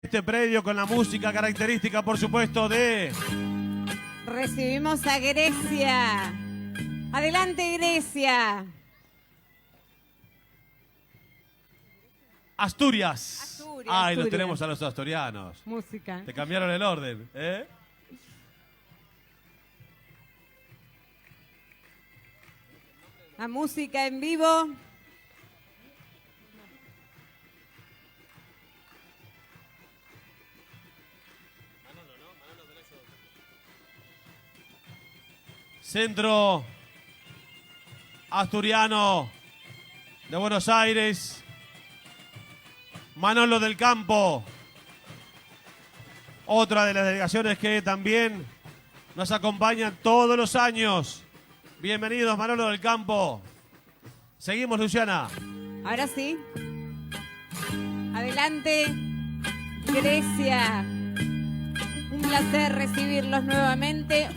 Este predio con la música característica, por supuesto, de... Recibimos a Grecia. Adelante, Grecia. Asturias. Asturias, Ay, los Asturias. tenemos a los asturianos. Música. Te cambiaron el orden, ¿eh? La música en vivo. Centro Asturiano de Buenos Aires, Manolo del Campo, otra de las delegaciones que también nos acompañan todos los años. Bienvenidos, Manolo del Campo. Seguimos, Luciana. Ahora sí. Adelante, Grecia. Un placer recibirlos nuevamente.